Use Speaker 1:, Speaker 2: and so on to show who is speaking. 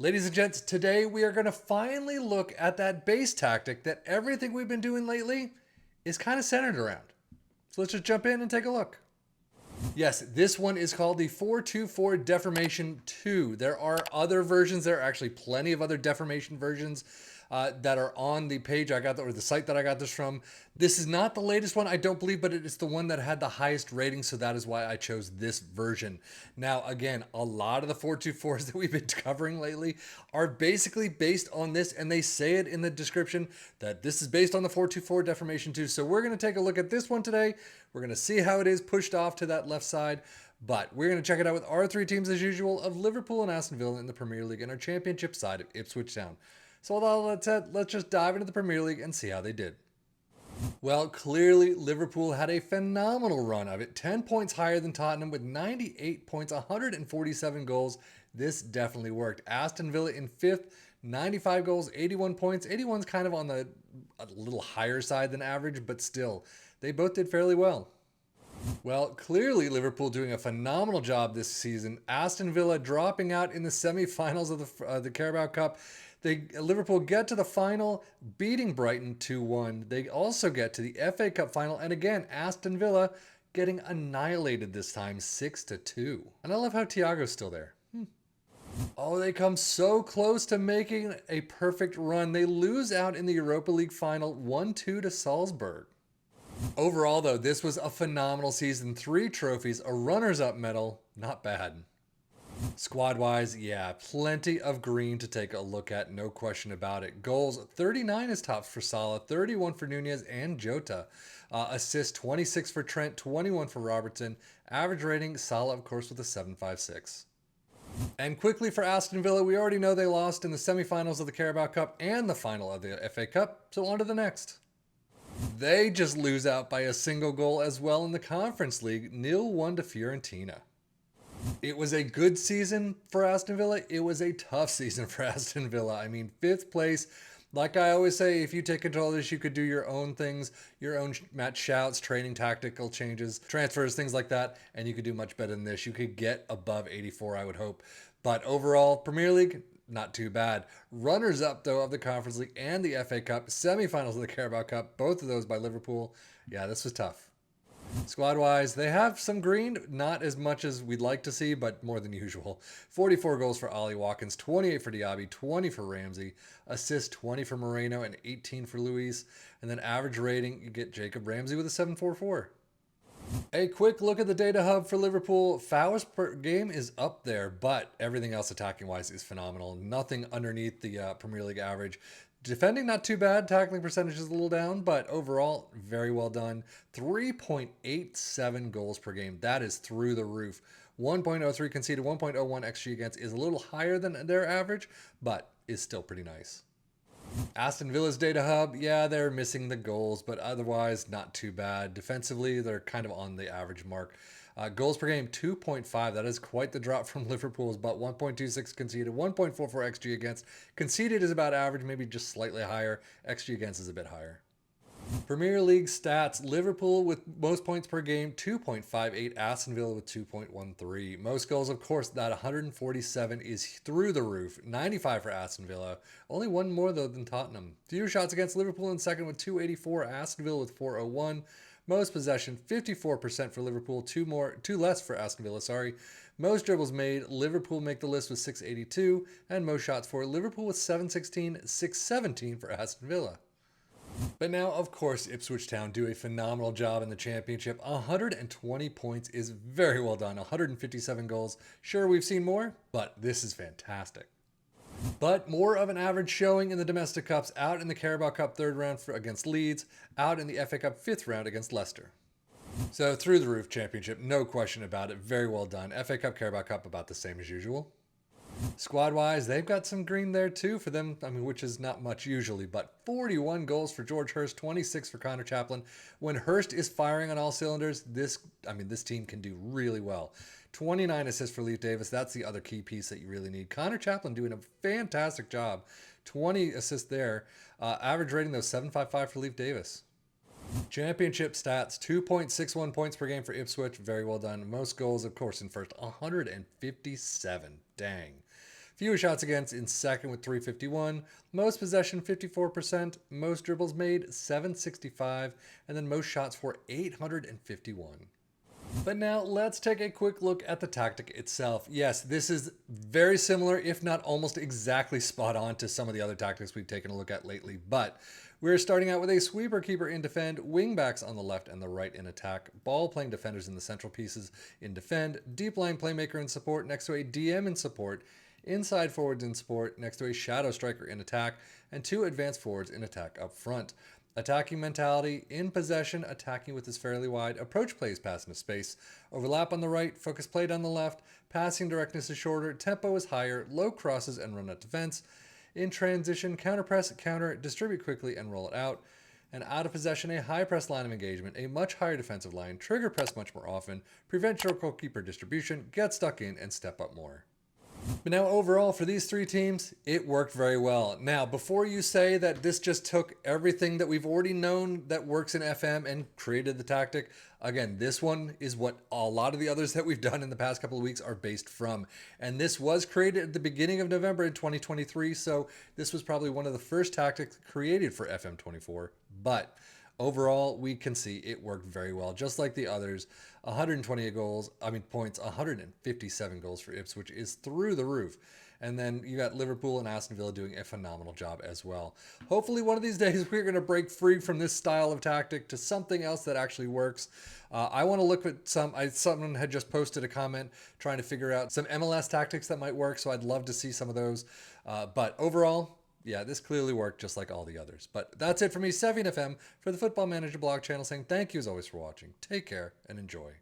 Speaker 1: Ladies and gents, today we are going to finally look at that base tactic that everything we've been doing lately is kind of centered around. So let's just jump in and take a look. Yes, this one is called the 424 Deformation 2. There are other versions. There are actually plenty of other deformation versions that are on the page I got, or the site that I got this from. This is not the latest one, I don't believe, but it is the one that had the highest rating, so that is why I chose this version. Now, again, a lot of the 424s that we've been covering lately are basically based on this, and they say it in the description that this is based on the 424 Deformation 2. So we're going to take a look at this one today. We're going to see how it is pushed off to that left side. But we're going to check it out with our three teams as usual of Liverpool and Aston Villa in the Premier League and our championship side of Ipswich Town. So with all that said, let's just dive into the Premier League and see how they did. Well, clearly Liverpool had a phenomenal run of it. 10 points higher than Tottenham with 98 points, 147 goals. This definitely worked. Aston Villa in fifth, 95 goals, 81 points. 81's kind of on the a little higher side than average, but still, they both did fairly well. Well, clearly Liverpool doing a phenomenal job this season. Aston Villa dropping out in the semi-finals of the Carabao Cup. Liverpool get to the final, beating Brighton 2-1. They also get to the FA Cup final, and again, Aston Villa getting annihilated this time, 6-2. And I love how Thiago's still there. Oh, they come so close to making a perfect run. They lose out in the Europa League final, 1-2 to Salzburg. Overall, though, this was a phenomenal season. 3 trophies, a runners-up medal, not bad. Squad-wise, yeah, plenty of green to take a look at, no question about it. Goals, 39 is tops for Salah, 31 for Nunez and Jota. Assists, 26 for Trent, 21 for Robertson. Average rating, Salah, of course, with a 7.56. And quickly for Aston Villa, we already know they lost in the semifinals of the Carabao Cup and the final of the FA Cup, so on to the next. They just lose out by a single goal as well in the Conference League, 0-1 to Fiorentina. It was a good season for Aston Villa. It was a tough season for Aston Villa. I mean, 5th place. Like I always say, if you take control of this, you could do your own things, your own match shouts, training tactical changes, transfers, things like that, and you could do much better than this. You could get above 84, I would hope. But overall, Premier League, not too bad. Runners up, though, of the Conference League and the FA Cup, semifinals of the Carabao Cup, both of those by Liverpool. Yeah, this was tough. Squad-wise, they have some green, not as much as we'd like to see, but more than usual. 44 goals for Ollie Watkins, 28 for Diaby, 20 for Ramsey, assists 20 for Moreno, and 18 for Luis. And then average rating, you get Jacob Ramsey with a 7.44. A quick look at the data hub for Liverpool. Fouls per game is up there, but everything else attacking-wise is phenomenal. Nothing underneath the Premier League average. Defending not too bad. Tackling percentage is a little down, but overall, very well done. 3.87 goals per game. That is through the roof. 1.03 conceded, 1.01 XG against is a little higher than their average, but is still pretty nice. Aston Villa's data hub, yeah, they're missing the goals, but otherwise not too bad. Defensively, they're kind of on the average mark. Goals per game, 2.5. That is quite the drop from Liverpool's, but 1.26 conceded, 1.44 XG against. Conceded is about average, maybe just slightly higher. XG against is a bit higher. Premier League stats, Liverpool with most points per game, 2.58. Aston Villa with 2.13. Most goals, of course, that 147 is through the roof. 95 for Aston Villa. Only one more, though, than Tottenham. Fewer shots against Liverpool in second with 284. Aston Villa with 401. Most possession, 54% for Liverpool, two less for Aston Villa, sorry. Most dribbles made, Liverpool make the list with 682, and most shots for Liverpool with 716, 617 for Aston Villa. But now, of course, Ipswich Town do a phenomenal job in the championship. 120 points is very well done. 157 goals. Sure, we've seen more, but this is fantastic. But more of an average showing in the domestic cups, out in the Carabao Cup 3rd round against Leeds, out in the FA Cup 5th round against Leicester. So through the roof championship, no question about it. Very well done. FA Cup, Carabao Cup, about the same as usual. Squad-wise, they've got some green there too for them, I mean, which is not much usually, but 41 goals for George Hurst, 26 for Connor Chaplin. When Hurst is firing on all cylinders, this team can do really well. 29 assists for Leif Davis. That's the other key piece that you really need. Connor Chaplin doing a fantastic job. 20 assists there. Average rating, though, 7.55 for Leif Davis. Championship stats, 2.61 points per game for Ipswich. Very well done. Most goals, of course, in first, 157. Dang. Fewest shots against in second with 351. Most possession, 54%. Most dribbles made, 765. And then most shots for 851. But now let's take a quick look at the tactic itself. Yes, this is very similar, if not almost exactly spot on to some of the other tactics we've taken a look at lately. But we're starting out with a sweeper keeper in defend, wingbacks on the left and the right in attack, ball playing defenders in the central pieces in defend, deep line playmaker in support next to a DM in support, inside forwards in support next to a shadow striker in attack, and 2 advanced forwards in attack up front. Attacking mentality, in possession, attacking with his fairly wide, approach plays pass into space, overlap on the right, focus play down the left, passing directness is shorter, tempo is higher, low crosses and run at defense. In transition, counter press, counter, distribute quickly and roll it out. And out of possession, a high press line of engagement, a much higher defensive line, trigger press much more often, prevent your goalkeeper distribution, get stuck in, and step up more. But now overall for these 3 teams, it worked very well. Now, before you say that this just took everything that we've already known that works in FM and created the tactic, again, this one is what a lot of the others that we've done in the past couple of weeks are based from. And this was created at the beginning of November in 2023, so this was probably one of the first tactics created for FM24. But overall, we can see it worked very well, just like the others. 128 points, 157 goals for Ipswich is through the roof. And then you got Liverpool and Aston Villa doing a phenomenal job as well. Hopefully one of these days we're going to break free from this style of tactic to something else that actually works. I want to look at someone had just posted a comment trying to figure out some MLS tactics that might work, so I'd love to see some of those. But overall, yeah, this clearly worked just like all the others. But that's it for me, Sevian FM, for the Football Manager blog channel, saying thank you as always for watching. Take care and enjoy.